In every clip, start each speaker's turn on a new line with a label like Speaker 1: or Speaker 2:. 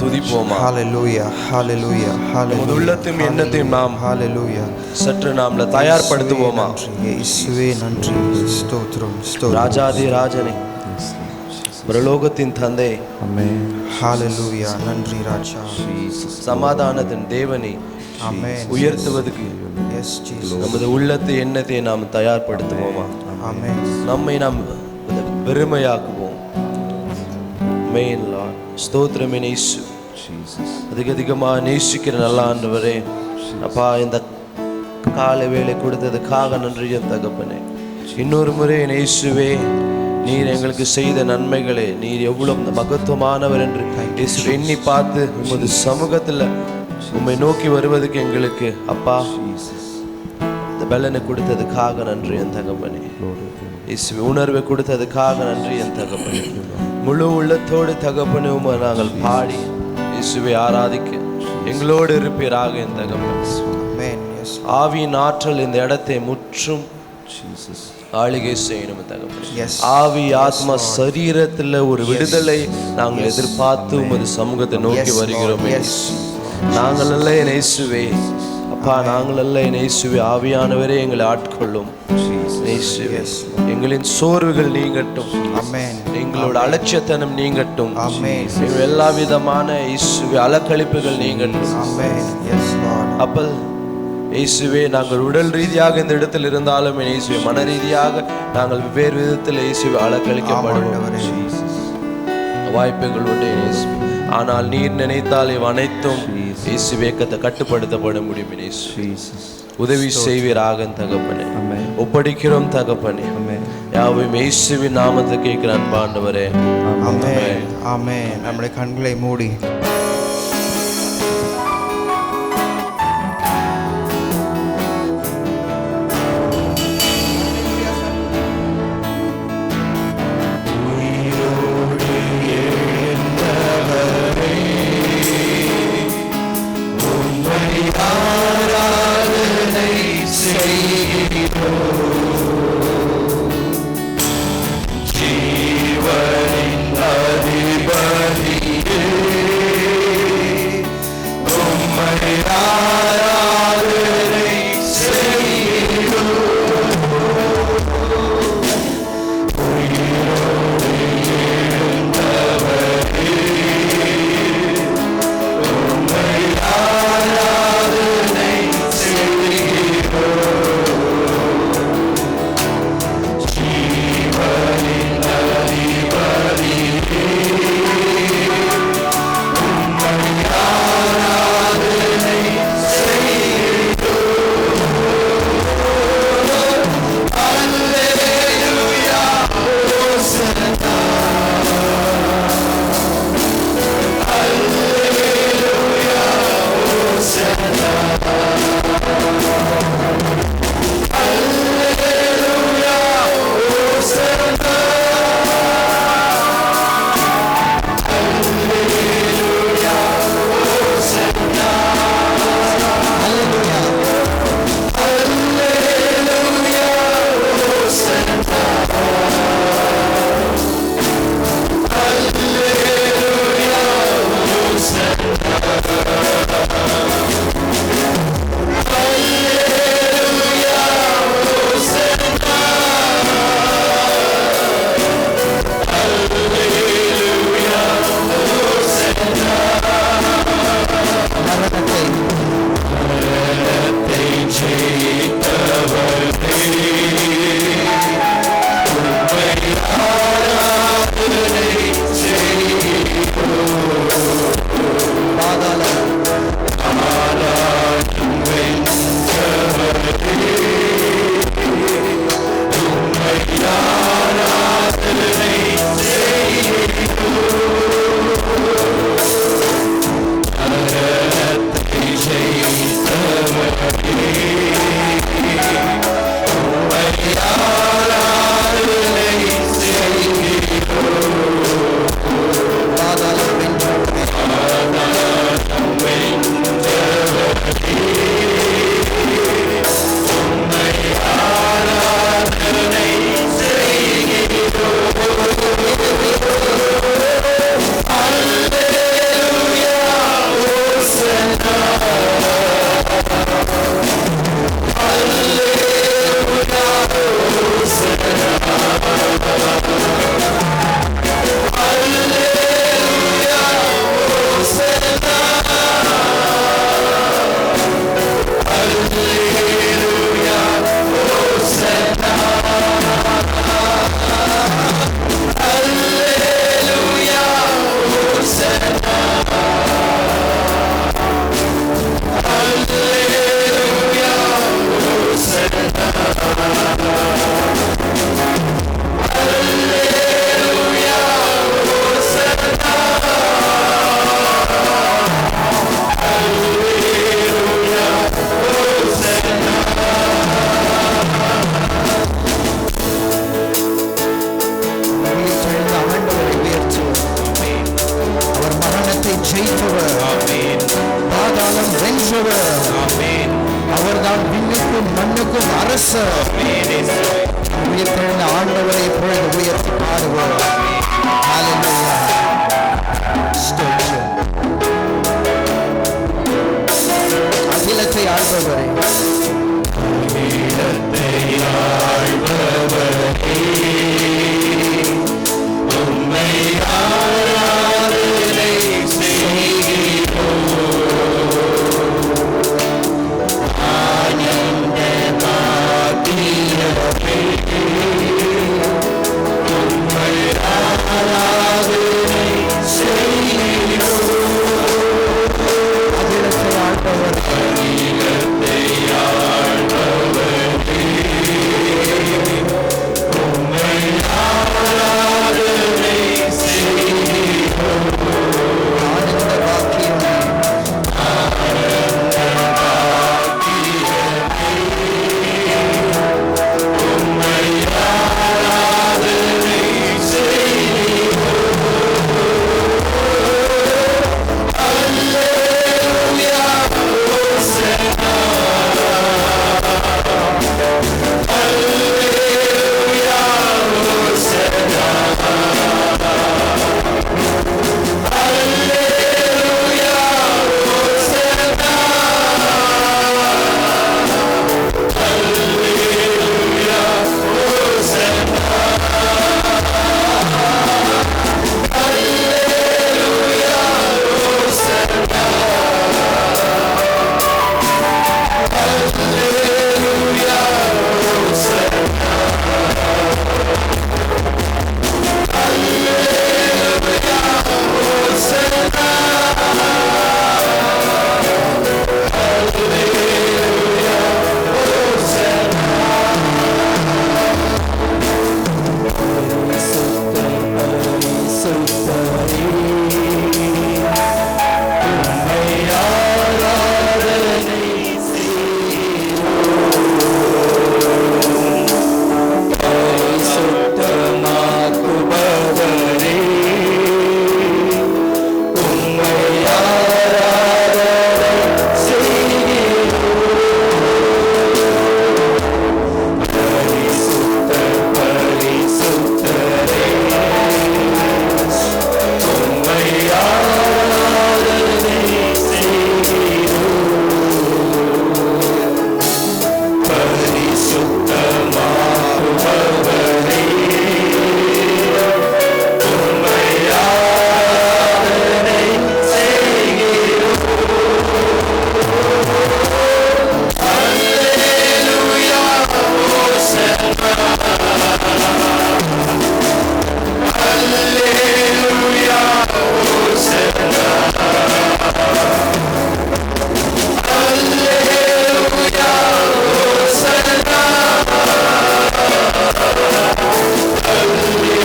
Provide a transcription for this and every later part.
Speaker 1: துதிப்போமா?
Speaker 2: Hallelujah, hallelujah,
Speaker 1: நமது உள்ளத்தையும் எண்ணத்தையும் நாம்
Speaker 2: hallelujah.
Speaker 1: சற்று நாம் தயார்படுத்துவோமா?
Speaker 2: இயேசுவே நன்றி, ஸ்தோத்திரம், ஸ்தோத்திரம்.
Speaker 1: ராஜாதி ராஜனே, பிரலோகத்தின் தந்தை,
Speaker 2: ஆமென். ஹalleluya, நன்றி ராஜா.
Speaker 1: சமாதானத்தின் தேவனை
Speaker 2: ஆமென்.
Speaker 1: உயர்த்துவதற்கு
Speaker 2: Yes Jesus.
Speaker 1: நமது உள்ளத்தை எண்ணத்தை நாம் தயார்படுத்துவோமா?
Speaker 2: ஆமென்.
Speaker 1: நம்மை நாம் பெருமையாக்குவோம். ஆமென் லார்ட். ஸ்தோத்திரம் இயேசு. அதிகமாக நேசிக்கிற நல்ல ஆண்டவரே, அப்பா இந்த காலை வேளை கொடுத்ததுக்காக நன்றி என் தகப்பனே. இன்னொரு முறை இயேசுவே, நீர் எங்களுக்கு செய்த நன்மைகளை, நீர் எவ்வளவு மகத்துவமானவர் என்று இயேசுவை எண்ணி பார்த்து உமது சமூகத்தில் உம்மை நோக்கி வருவதற்கு எங்களுக்கு அப்பா இந்த பலனை கொடுத்ததுக்காக நன்றி என் தகப்பனே. இயேசுவை உணர்வை கொடுத்ததுக்காக நன்றி என் தகப்பனே. முழு உள்ளத்தோடு தகப்பனே உம்மை நாங்கள் பாடி இயேசுவை ஆராதிக்க எங்களோடு இருப்பீராக என் தகப்பனே. ஆவியின் ஆற்றல் இந்த இடத்தை முற்றும் ஆளுகை செய்யணும் தகப்பனே. ஆவி ஆத்மா சரீரத்தில் ஒரு விடுதலை நாங்கள் எதிர்பார்த்து உமது சமூகத்தை நோக்கி வருகிறோம். நாங்கள் அல்ல என் இயேசுவே, அப்பா நாங்கள் அல்ல என் இயேசுவே, ஆவியானவரே எங்களை ஆட்கொள்ளும். எங்களின் சோர்வுகள் நீங்கட்டும், எங்களோட அலட்சியத்தனம் நீங்கட்டும், எங்கள் எல்லா விதமான இயேசுவே அலக்கழிப்புகள் நீங்கட்டும். அப்ப இயேசுவே, நாங்கள் உடல் ரீதியாக இந்த இடத்தில் இருந்தாலும் இயேசுவே, மன ரீதியாக நாங்கள் வெவ்வேறு விதத்தில் இயேசுவே அலக்களிக்கப்படுவோம். வாய்ப்புகள் உண்டு இயேசுவே, ஆனால் நீர் நினைத்தால் இவ் அனைத்தும் இயேசுவே கட்டுப்படுத்தப்பட முடியும். உதவி செய்வீராக தகப்பனே, ஒப்படைக்கிறோம் தகப்பனே. யாவையும் இயேசுவின் நாமத்தை கேட்கிற அன்பாண்டவரே,
Speaker 2: ஆமென், ஆமென். நம்முடைய கண்களை மூடி
Speaker 3: ஜீவனின் அதிபதியே
Speaker 2: உயிர்த்தெழுந்த ஆண்டவரை இப்பொழுது உயர்த்தி பாடுவோம். ஹல்லேலூயா. ஸ்தோத்திரம். அகிலத்தை ஆள்பவரே,
Speaker 1: உம்மை ஆராதனை செய்கிறோம். ஆனந்த பாக்கியமே, உம்மை ஆராதனை செய்கிறோம்.
Speaker 2: அகிலத்தை ஆள்பவரே,
Speaker 1: அகிலத்தை ஆள்பவரே, உம்மை ஆராதனை செய்கிறோம்.
Speaker 2: ஆனந்த பாக்கியமே,
Speaker 1: உம்மை ஆராதனை செய்கிறோம். அல்லேலூயா, ஹோசன்னா. அல்லேலூயா, ஹோசன்னா. அல்லேலூயா, ஹோசன்னா. அல்லேலூயா, ஹோசன்னா. அல்லேலூயா, ஹோசன்னா. அல்லேலூயா, ஹோசன்னா. அல்லேலூயா, ஹோசன்னா. அல்லேலூயா, ஹோசன்னா. உம்மை ஆராதனை பரிசுத்தமாக்குபவரே, உம்மை ஆராதனை செய்கிறோம். பரிசுத்தரே, உம்மை ஆராதனை செய்கிறோம். பரிசுத்தமாகுபவரே, உம்மை ஆராதனை செய்கிறோம். அல்லேலூயா, ஹோசன்னா. அல்லேலூயா, ஹோசன்னா.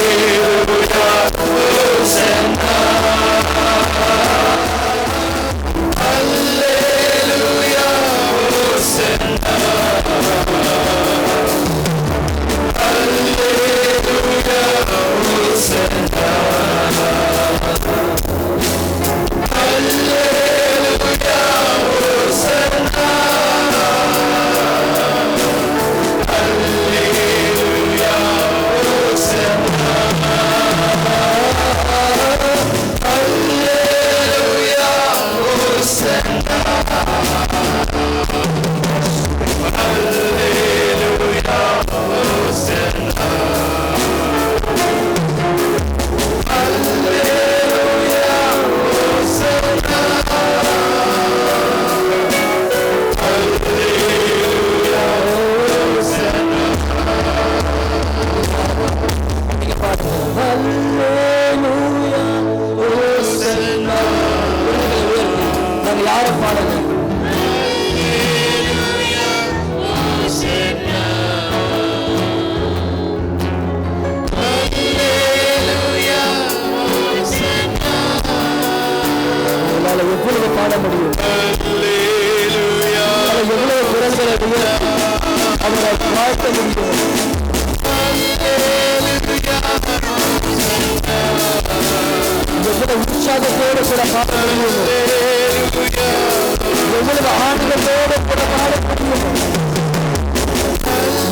Speaker 1: அல்லேலூயா, ஹோசன்னா. அல்லேலூயா, ஹோசன்னா. அல்லேலூயா, ஹோசன்னா. அல்லேலூயா, ஹோசன்னா. அல்லேலூயா, ஹோசன்னா. அல்லேலூயா, ஹோசன்னா. அல்லேலூயா, ஹோசன்னா. அல்லேலூயா, ஹோசன்னா. அல்லேலூயா, ஹோசன்னா. அல்லேலூயா, ஹோசன்னா. நீங்க பாடுங்க. அல்லேலூயா, ஹோசன்னா. நாங்க யாரை பாடுங்க? அல்லேலூயா, ஹோசன்னா. அல்லேலூயா, ஹோசன்னா. உங்களால எவ்வளவு பாட முடியும்? அல்லேலூயா, எவ்வளவு குரல்களை உயர்த்தி அவரை வாழ்த்த முடியும்? அல்லேலூயா, எவ்வளவு உற்சாகத்தோடு கூட பாட முடியும்? எவ்வளவு ஆனந்தத்தோடு கூட பாட முடியும்?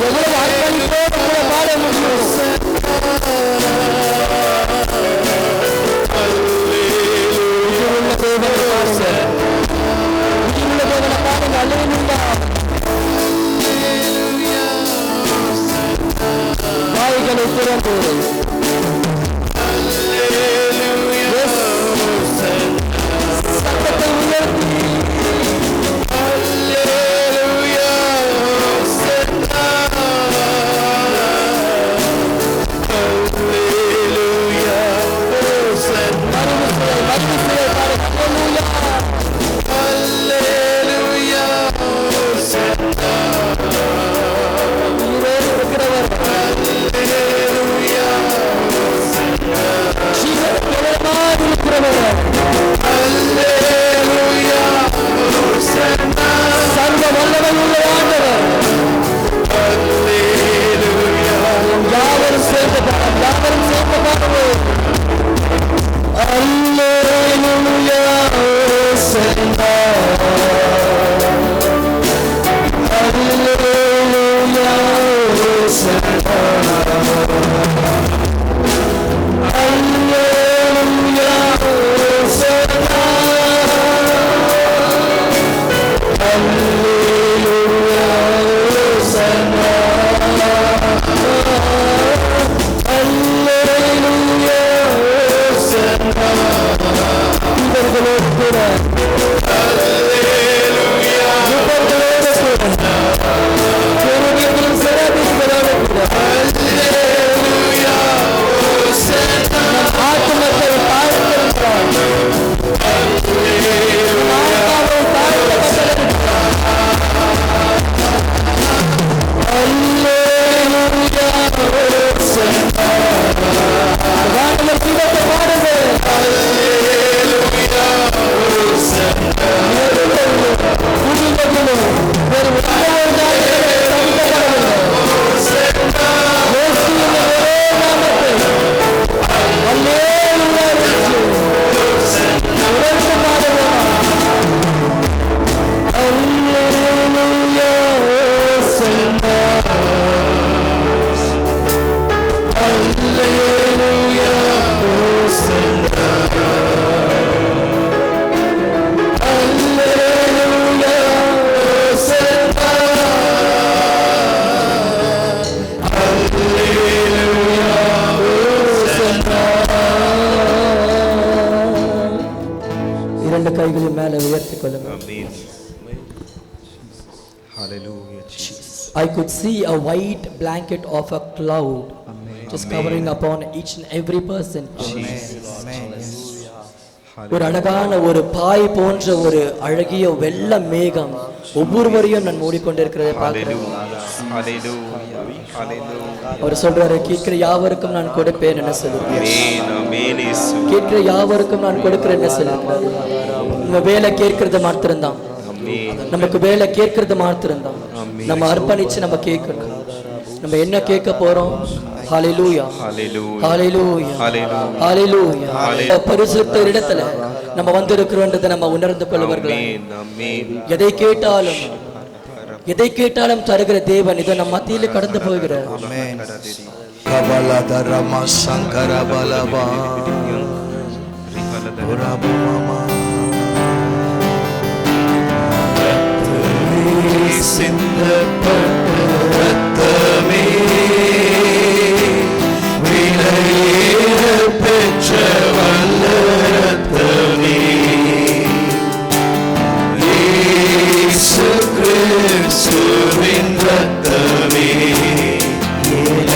Speaker 3: எவ்வளவு அர்ப்பணிப்போடு கூட பாட முடியும். உயிருள்ள தேவனை பாருங்க, உயிருள்ள தேவனை பாருங்க. அல்லேலூயா. வாய்களை திறந்து சத்தத்தை உயர்த்தி சர்வ வல்லமை உள்ள ஆண்டவர். யாவரும் சேர்ந்து யாவரும் சேர்ந்து பாடுவோம். அல்லேலூயா ஹோசன்னா, அல்லேலூயா ஹோசன்னா, அல்லேலூயா ஹோசன்னா, அல்லேலூயா ஹோசன்னா, அல்லேலூயா ஹோசன்னா. இவர்களோடு கூட இவர்களோடு கூட கேருபீன்களும் செராபீன்களோடு கூட நம் ஆத்துமத்தை தாழ்த்திருக்கிறார். ஆத்மாவை தாழ்த்தப்பட்டிருக்கிறார். அல்லேலூயா ஹோசன்னா. வானவர் சிவத்தை பாடுங்க. அல்லேலூயா ஹோசன்னா. புதியதிலும் வேறு உலகம் சமைக்கப்படவில்லை. இயேசுவின் ஒரே நாமத்தில் அல்லேலூயா இயேசு. உயர்ந்து பாடுவோம். அல்லேலூயா ஹோசன்னா. அல்லேலூயா ஹோசன்னா. அல்லேலூயா ஹோசன்னா. அல்லேலூயா ஹோசன்னா. இரண்டு கைகளை மேலே உயர்த்திக் கொள்ளுங்கள்.
Speaker 2: Hallelujah, Jesus.
Speaker 3: I could see a white blanket of a cloud just covering upon each and every person. ஒரு அழகான ஒரு பாய் போன்ற ஒரு அழகிய வெள்ள மேகம் ஒவ்வொருவரையும் நான் மூடிக்கொண்டிருக்கிறதை பார்க்கிறேன். அவர் சொல்றாரு, கேட்கிற யாவருக்கும் நான் கொடுப்பேன் என்ன சொல்லுகிறேன். கேட்கிற யாவருக்கும் நான் கொடுக்கிறேன் என்ன சொல்லுகிறேன். நம்ம வேலை கேட்கறது மாத்திரம்தான். நமக்கு வேலை கேட்கறது மாத்திரம்தான். நம்ம அர்ப்பணிச்சு நம்ம கேட்கணும். நம்ம என்ன கேட்க போறோம்? ஹalleluya ஹalleluya ஹalleluya. பரிசுத்த இடத்துல நம்ம வந்திருக்கிறோம்ன்றதை நம்ம உணர்ந்து கொள்வர்கள். எதை கேட்டாலும் தருகிற தேவன் இதோ நம்ம மத்தியில கடந்து போகிறார்.
Speaker 1: கபலதரமா சங்கரபலவா புரபுமமா சிந்தப்பட்ட ரத்தமே விலையேற பெற்ற வல்ல ரத்தமே இயேசு கிறிஸ்துவின் ரத்தமே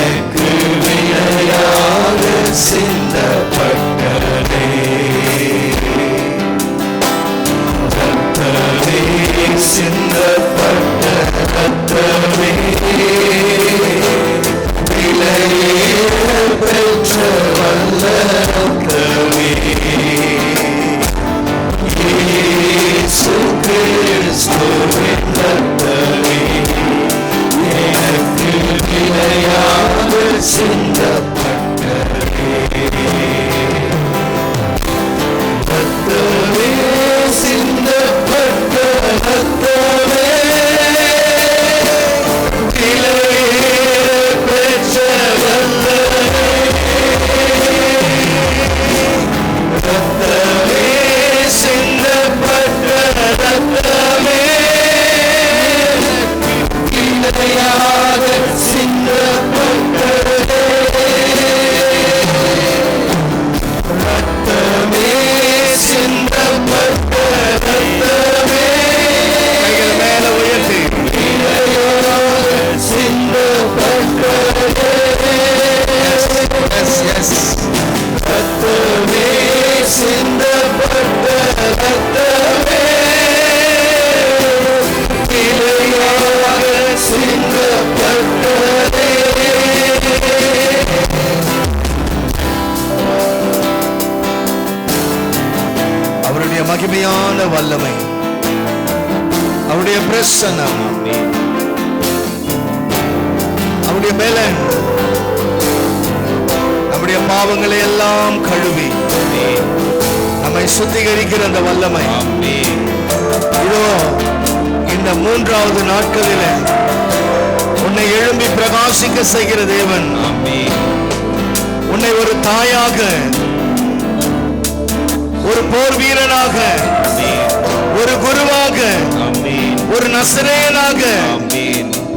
Speaker 1: எனக்கு விலையாக சிந்தப்பட்டதே ரத்தமே சிந்தப்பட்ட ரத்தமே விலையேற பெற்ற வல்ல ரத்தமே இயேசு கிறிஸ்துவின் ரத்தமே எனக்கு விலையாக சிந்தப்பட்டதே ரத்தமே சிந்தப்பட்ட ரத்தமே
Speaker 2: அதிகமான வல்லமை, அவருடைய பிரசன்னம், அவருடைய பலன் நம்முடைய பாவங்களை எல்லாம் கழுவி நம்மை சுத்திகரிக்கிற அந்த வல்லமை இதோ இந்த 3வது நாட்களில் உன்னை எழும்பி பிரகாசிக்க செய்கிற தேவன், உன்னை ஒரு தாயாக, ஒரு போர் வீரனாக, ஒரு குருவாக, ஒரு நசரேயனாக,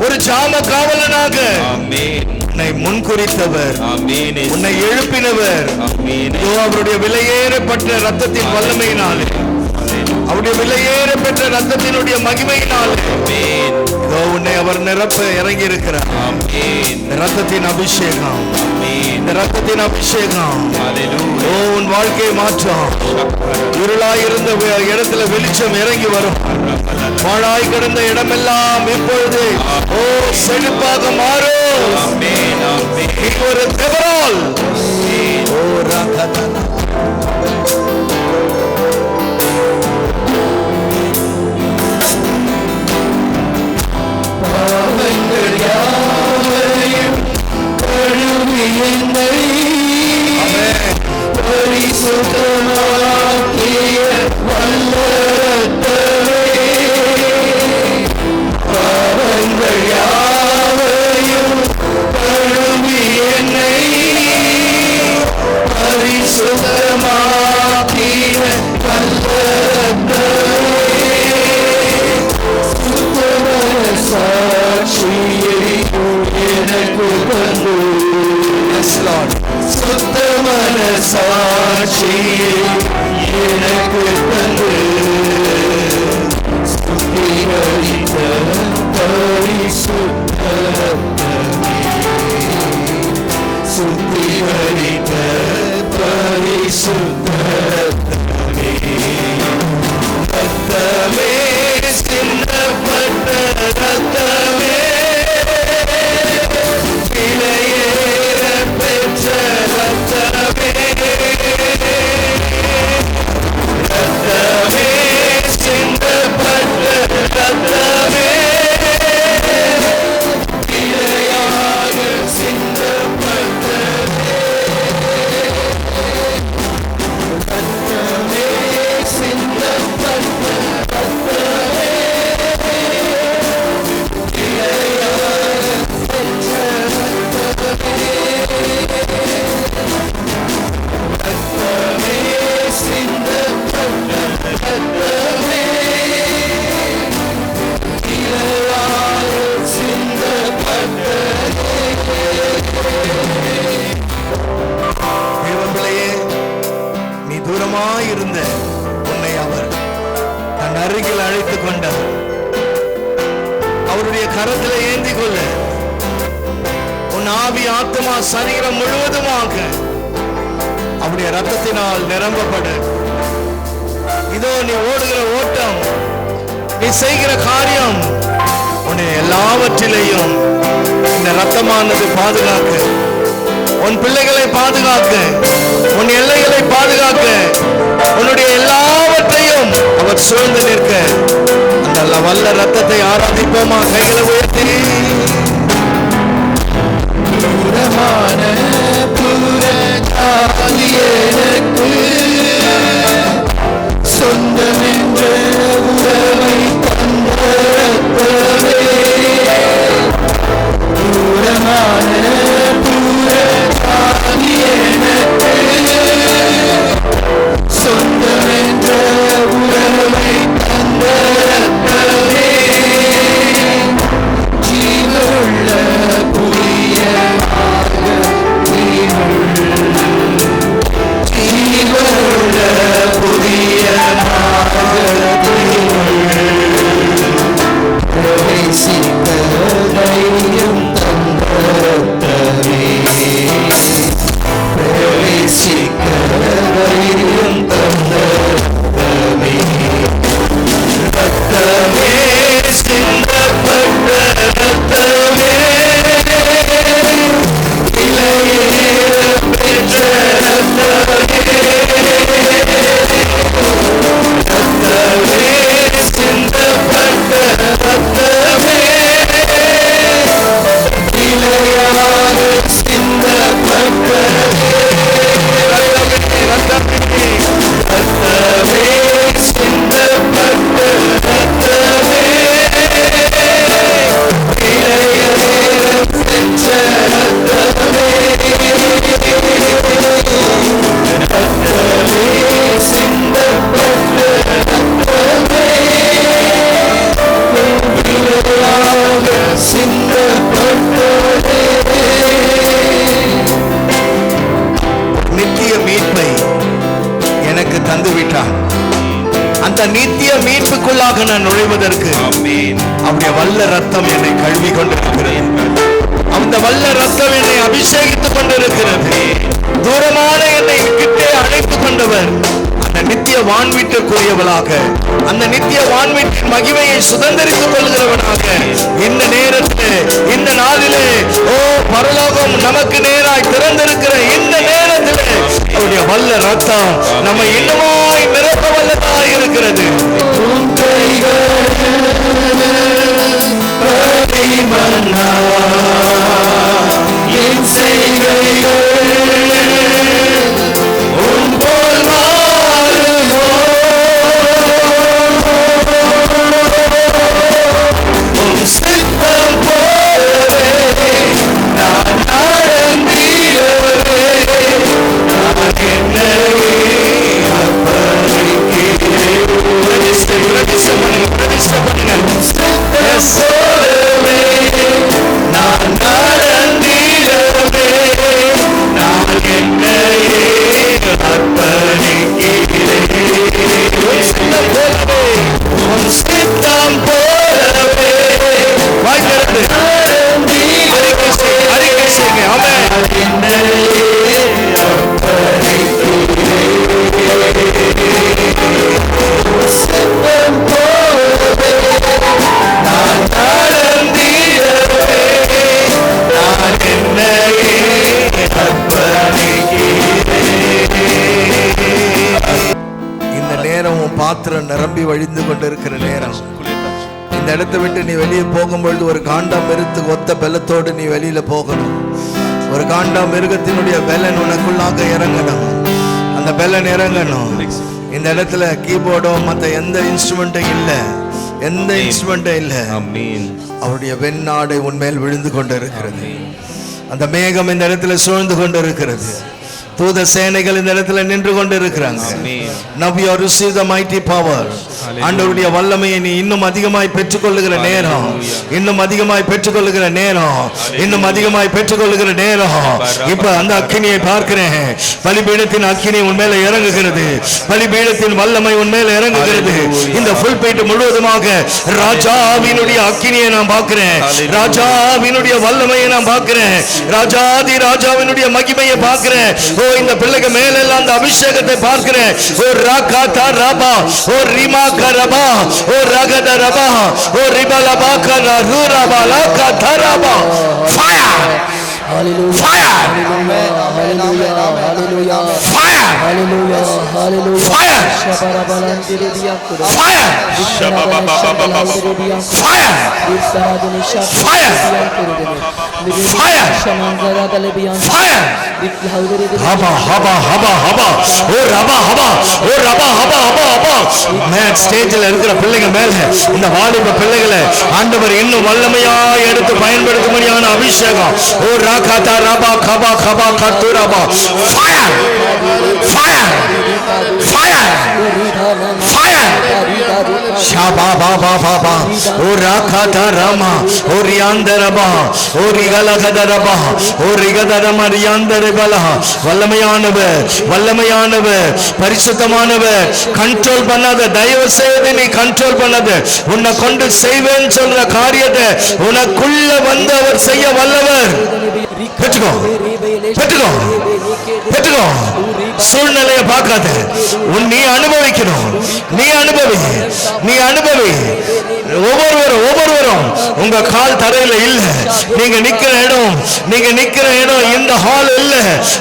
Speaker 2: ஒரு ஜாம காவலனாக உன்னை முன்குறித்தவர், உன்னை எழுப்பினவர். அவருடைய விலையேறப்பட்ட ரத்தத்தின் வல்லமையினாலே, அவருடைய விலையேற பெற்ற ரத்தத்தினுடைய மகிமையினாலே உன்னை அவர் நிரப்ப இறங்கி இருக்கிறார். ரத்தத்தின் அபிஷேகம், இந்த ரத்தத்தின் அபிஷேகம் உன் வாழ்க்கையை மாற்றும். இருளாய் இருந்த இடத்துல வெளிச்சம் இறங்கி வரும். பாழாய் கிடந்த இடமெல்லாம் இப்பொழுது செழிப்பாக மாறும். ஒரு தேவரால் பாவங்கள் யாவையும் கழுவி என்னை பரிசுத்தமாக்கிய வல்ல ரத்தமே, பாவங்கள் யாவையும் கழுவி என்னை பரிசுத்தமாக்கிய வல்ல சாட்சியை எனக்கு தந்து, சுத்தமான சாட்சியை எனக்கு தந்து, சுத்திகரித்த பரிசுத்த ரத்தமே, சுத்திகரித்த பரிசுத்த ரத்தமே, ரத்தமே சின்னப்பட்ட ரத்தமே, விலையேற பெற்ற ரத்தமே, ரத்தமே சின்னப்பட்ட ரத்தமே, விலையாக சின்னப்பட்டதே, ரத்தமே சின்னப்பட்ட ரத்தமே, நீ தூரமாயிருந்த உன்னை அவர் தன் அருகில் அழைத்துக் கொண்டார். அவருடைய கரத்தில் ஏந்தி கொள்ள உன் ஆவி, ஆத்மா, சரீரம் முழுவதுமாக அவருடைய ரத்தத்தினால் நிரம்பப்பட. இதோ நீ ஓடுகிற ஓட்டம், நீ செய்கிற காரியம், உன்னை எல்லாவற்றிலையும் இந்த ரத்தமானது பாதுகாக்க, உன் பிள்ளைகளை பாதுகாக்க, உன் எல்லைகளை பாதுகாக்க, உன்னுடைய எல்லாவற்றையும் அவர் சூழ்ந்து நிற்க. அந்த வல்ல ரத்தத்தை ஆராதிப்போமா? கைகளை உயர்த்தி புறமான புறஜாதி எனக்கு சொந்தம் என்ற உறவை தந்த ரத்தமே, புறமான புறஜாதி எனக்கு சொந்தம் என்ற உறவை தந்த ரத்தமே, ஜீவனுள்ள புதிய ஜீவனுள்ள புதிய
Speaker 1: உனக்குள்ளாக நான் நுழைவதற்கு அவருடைய வல்ல ரத்தம் என்னை கழுவி கொண்டிருக்கிறது. அந்த வல்ல ரத்தம் என்னை அபிஷேகித்துக் கொண்டிருக்கிறது. தூரமான என்னை கிட்டே அழைத்துக் கொண்டவர் அந்த நித்திய வான்வீட்டிற்குரியவளாக, அந்த நித்திய வான்வீட்டின் மகிமையை சுதந்திரித்துக் கொள்கிறவனாக இந்த நேரத்தில், இந்த நாளிலே, ஓ பரலோகம் நமக்கு நேராய் திறந்திருக்கிற இந்த நேரத்தில் அவருடைய வல்ல ரத்தம் நம்ம இன்னுமாய் நிரப்ப வல்லதாய் இருக்கிறது. பாத்திரம் நிரம்பி வழிந்து கொண்டிருக்கிற நேரம். இந்த இடத்தை விட்டு நீ வெளியே போகும்பொழுது ஒரு காண்டா மிருகத்துக்கு ஒத்த பலத்தோடு நீ வெளியில போகணும். ஒரு காண்டா மிருகத்தினுடைய பலன் உனக்குள்ளாக இறங்கணும். அந்த பலன் இறங்கணும். இந்த இடத்துல கீபோர்டோ மற்ற எந்த இன்ஸ்ட்ருமெண்ட்டும் இல்லை, எந்த இன்ஸ்ட்ருமெண்ட்டும் இல்லை. அவருடைய வெண்ணாடை உன்மேல் விழுந்து கொண்டிருக்கிறது. அந்த மேகம் இந்த இடத்துல சூழ்ந்து கொண்டிருக்கிறது. தூத சேனைகள் இந்த இடத்துல நின்று கொண்டு இருக்கிறாங்க. Now you receive the mighty power. ஆண்டவருடைய வல்லமையை நீ இன்னும் அதிகமாய் பெற்றுக்கொள்ளுகிற நேரம், இன்னும் அதிகமாய் பெற்றுக்கொள்ளுகிற நேரம், இன்னும் அதிகமாய் பெற்றுக்கொள்ளுகிற நேரம். இப்ப அந்த அக்கினியை பார்க்கிறேன். பலிபீடத்தின் அக்கினி உன் மேல இறங்குகிறது. பலிபீடத்தின் வல்லமை உன் மேல இறங்குகிறது. இந்த ஃபுல் பீட் முழுவதுமாக ராஜாவினுடைய அக்கினியை நான் பார்க்கிறேன். ராஜாவினுடைய வல்லமையை நான் பார்க்கிறேன். ராஜாதி ராஜாவினுடைய மகிமையை பார்க்கிறேன். இந்த பிள்ளைக்கு மேல எல்லாம் அந்த அபிஷேகத்தை பார்க்கிறேன். ஓ ராகாதா ரபா, ஓ ரிமா கரபா, ஓ ரகத ரபா, ஓ ரிபலபா கர ரூரபா லகா தரபா. Fire,
Speaker 3: Hallelujah.
Speaker 1: Fire.
Speaker 3: Hallelujah. Hallelujah.
Speaker 1: Fire.
Speaker 3: Hallelujah. Hallelujah.
Speaker 1: Fire.
Speaker 3: Shabarabalansiridiya kudu.
Speaker 1: Fire.
Speaker 3: Shabarabalansiridiya kudu.
Speaker 1: Fire.
Speaker 3: Irsaradini
Speaker 1: Fire. Fire.
Speaker 3: Shamanzaradalibiyan.
Speaker 1: Fire. Haba haba haba haba. Oh raba haba. Oh raba haba haba haba. மேல் ஸ்டேஜில் இருக்கிற பிள்ளைகள் மேல இந்த வாலிப பிள்ளைகளை ஆண்டவர் இன்னும் வல்லமையாய் எடுத்து பயன்படுத்தும்படியான அபிஷேகம். ஓ ராகாதா ரபா கபா கபா கத்துரபா. Fire fire fire fire. ஷபா பாபா பாபா. ஓ ராகாதா ரமா, ஓ ரியாந்தரபா, ஓ ரிகலகதரபா, ஓ ரிகதரம ரியாந்தரபலா. வல்லமையானவர், வல்லமையானவர், பரிசுத்தமானவர். கண்ட்ரோல் பண்ணாத, தயவு செய்து நீ கண்ட்ரோல் பண்ணாத. உன்னை கொண்டு செய்வேன்னு சொல்ற காரியத்தை உனக்குள்ள வந்து அவர் செய்ய வல்லவர். பெற்றுக்கோ பெற்றுக்கோ பெற்றுக்கோ. சூழ்நிலையை பார்க்காத, நீ அனுபவிக்கணும். நீ அனுபவி, நீ அனுபவி. ஒவ்வொருவரும் உங்க கால் தரையில இல்ல. நீங்க நிக்கிற இடம், நீங்க நிக்கிற இடம் இந்த ஹால் இல்ல.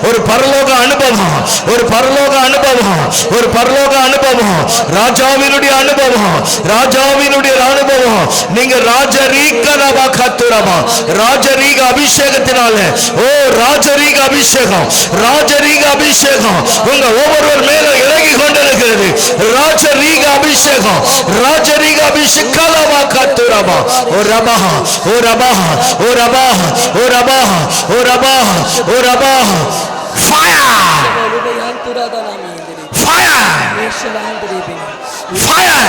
Speaker 1: ஒரு பரலோக அனுபவம், ஒரு பரலோக அனுபவம், ஒரு பரலோக அனுபவம். ராஜாவினுடைய அனுபவம், ராஜாவினுடைய அனுபவம். நீங்க ராஜரீக ரபா கத்துரபா, ராஜரீக அபிஷேகத்தினால, ஓ ராஜரீக அபிஷேகம், ராஜரீக அபிஷேகம் உங்க ஒவ்வொருவர் மேல இறங்கி கொண்டிருக்கிறது. ராஜரீக அபிஷேகம், ராஜரீக அபிஷேகம். கத்துரபா ஓ ரபா, ஓ ரபா, ஓ ரபா, ஓ ரபா, ஓ ரபா, ஓ ரபா. Fire! Fire! Fire!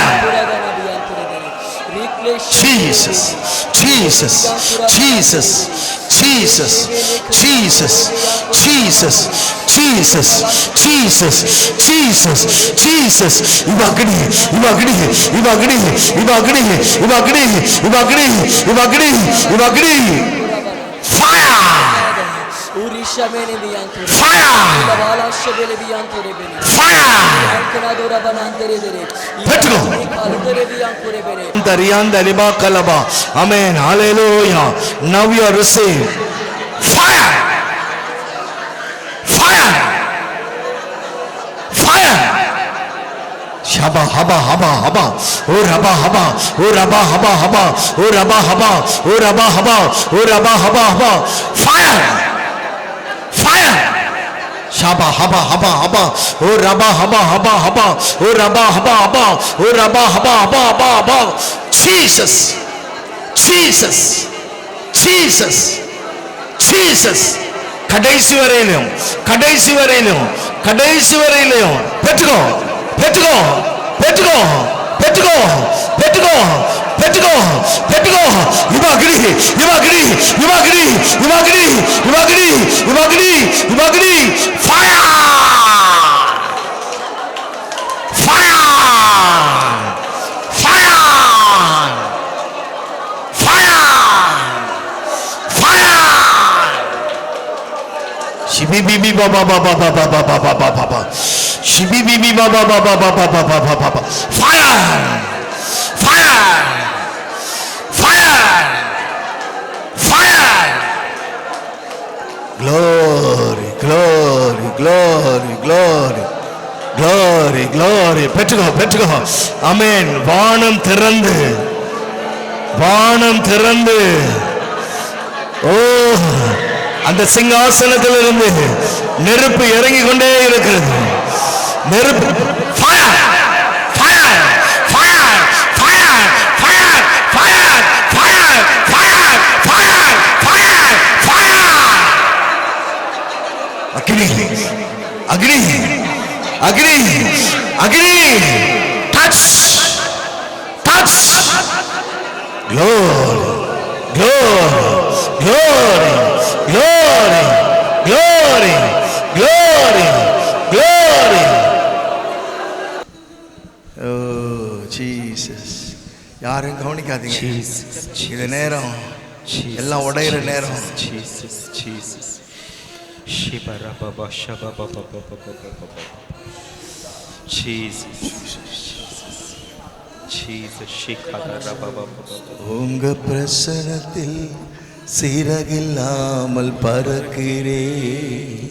Speaker 1: Jesus, Jesus, Jesus, Jesus, Jesus, Jesus, Jesus, Jesus, Jesus, Jesus. Ibagni, Ibagni, Ibagni, Ibagni, Ibagni, Ibagni, Ibagni, Ibagni. Fire! Fire! Fire! Amen. Hallelujah. Now you are received. Fire! Fire! Fire! Shaba haba haba haba. Oh raba haba. Oh raba haba haba. Oh raba haba. Oh raba haba. Oh raba haba haba. Fire! Fire! Shaba haba haba haba. Oh raba haba haba haba. Oh raba haba haba. Oh raba haba haba haba haba. Jesus, Jesus, Jesus, Jesus. கடைசி வரையிலும் கடைசி வரையிலும் கடைசி வரையிலும் பெற்றுக்கோ பெற்றுக்கோ பெற்றுக்கோ பெற்றுக்கோ பெற்றுக்கோ பெற்றுக்கோ பெற்றுக்கோ. இவகிரி இவகிரி இவகிரி இவகிரி இவகிரி இவகிரி இவகிரி. Fire fire fire fire fire. Shibibi baba baba baba baba baba baba. Shibibi baba baba baba baba baba. Fire! Fire! Fire! Fire! Glory, glory, glory, glory. Glory, glory. பெற்றுக்கோ பெற்றுக்கோ. ஆமென். வானம் திறந்து வானம் திறந்து ஓ அந்த சிங்காசனத்திலிருந்து நெருப்பு இறங்கி கொண்டே இருக்கிறது. நெருப்பு fire fire fire fire fire fire fire fire fire fire fire. அக்னி அக்னி அக்னி அக்னி. Touch touch. glory glory glory glory glory glory glory.
Speaker 2: Oh Jesus. யாரும் கவனிக்காதீங்க. இது நேரம் எல்லாம் உடையிற நேரம்.
Speaker 1: Jesus, Jesus. Shibara baba shaba baba baba baba. Jesus, Jesus, shikara baba baba.
Speaker 2: உங்க பிரசனத்தில் சிறகில்லாமல் பறக்கிறேன்.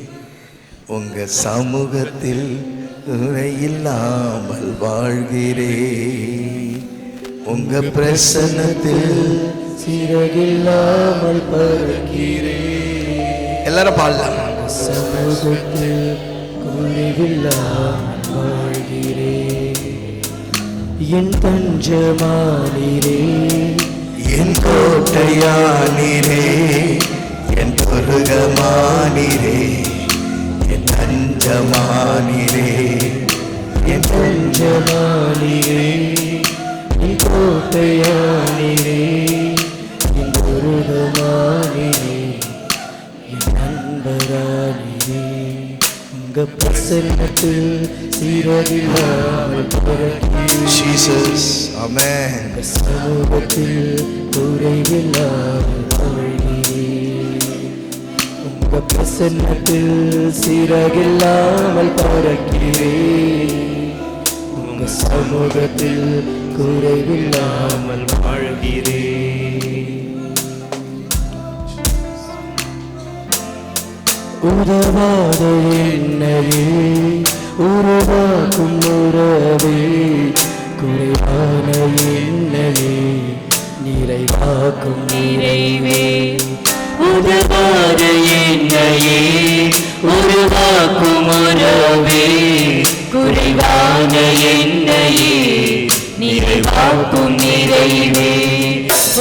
Speaker 2: உங்க சமூகத்தில் குறையில்லாமல் வாழ்கிறேன். உங்க பிரசன்னத்தில் சிறகில்லாமல் பறக்கிறேன். எல்லாரும் பாடலாம். சமூகத்தில் குறைவில்லாமல் வாழ்கிறேன். என் தஞ்சமானீரே, என் கோட்டையானீரே, என் துருகமானீரே, என் தஞ்சமானீரே, என் தஞ்சமானீரே, என் கோட்டையானீரே, என் துருகமானீரே, என் நண்பரானீரே. உங்க பிரசன்னத்தில் சீரகில்லாமல் பறக்கிறேன். ஜீசஸ் ஆமென். சமூகத்தில் குறைவில்லாமல் வாழ்கிறேன். உங்க பிரசன்னத்தில் சீரகில்லாமல் பறக்கிறேன். உங்க சமூகத்தில் குறைவில்லாமல் வாழ்கிறேன். உதவாத என்னையே உருவாக்கும் உறவே, குறைவான என்னையே நிறைவாக்கும் நிறைவே. உதவாத என்னையே உருவாக்கும் உறவே, குறைவான என்னையே நிறைவாக்கும் நிறைவே.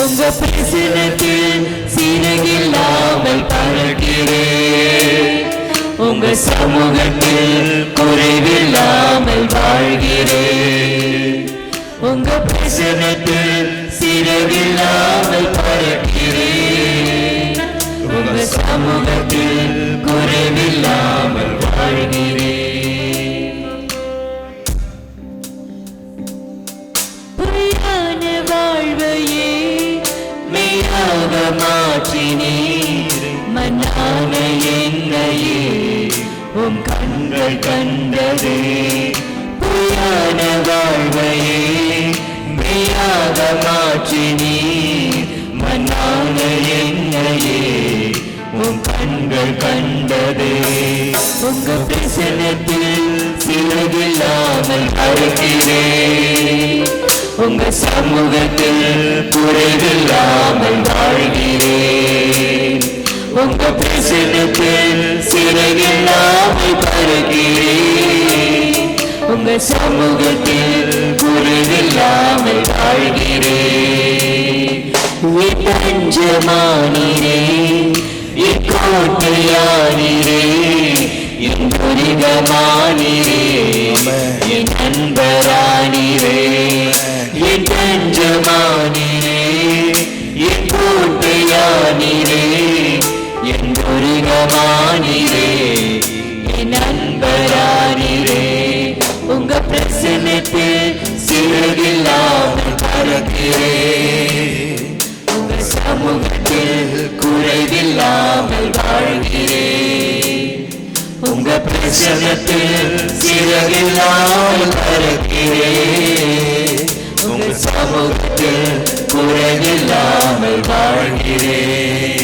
Speaker 2: உங்க பிரசனத்தில் சிறகில்லாமல் பறக்கிறேன். உங்க சமூகத்தில் குறைவில்லாமல் வாழ்கிறேன். உங்க பிரசனத்தில்
Speaker 3: சிறகில்லாமல் பறக்கிறேன். உங்க சமூகத்தில் குறைவில்லாமல் வாழ்கிறேன். பொய்யான வாழ்வையே மெய்யாக மாற்றினீர். மன்னான என்னையே உம் கண்கள் கண்டதே. பொய்யான வாழ்வையே மெய்யாக மாற்றினீர். மன்னான என்னையே உம் கண்கள் கண்டதே. உங்க பிரசனத்தில் சிறகில்லாமல் பறக்கிறேன். உங்க சமூகத்தில் குறைவில்லாமல் வாழ்கிறேன். உங்க பிரசனத்தில் சிறகில்லாமல் பறக்கிறேன். உங்க சமூகத்தில் குறைவில்லாமல் வாழ்கிறேன். என் பஞ்சமானீரே, என் கோட்டையானீரே, என் துரிதமானீரே, என் அன்பரானீரே, என் பஞ்சமானீரே, என் கோட்டையானீரே, என் துரிதமானீரே, என் அன்பரானீரே. உங்க பிரசனத்தில் சிறகில்லாமல் பறக்கிறேன். உங்க சமூகத்தில் குறைவில்லாமல் வாழ்கிறேன். உங்க பிரசனத்தில் சிறகில்லாமல் பறக்கிறேன். உங்க சமூகத்தில் குறைவில்லாமல் வாழ்கிறேன்.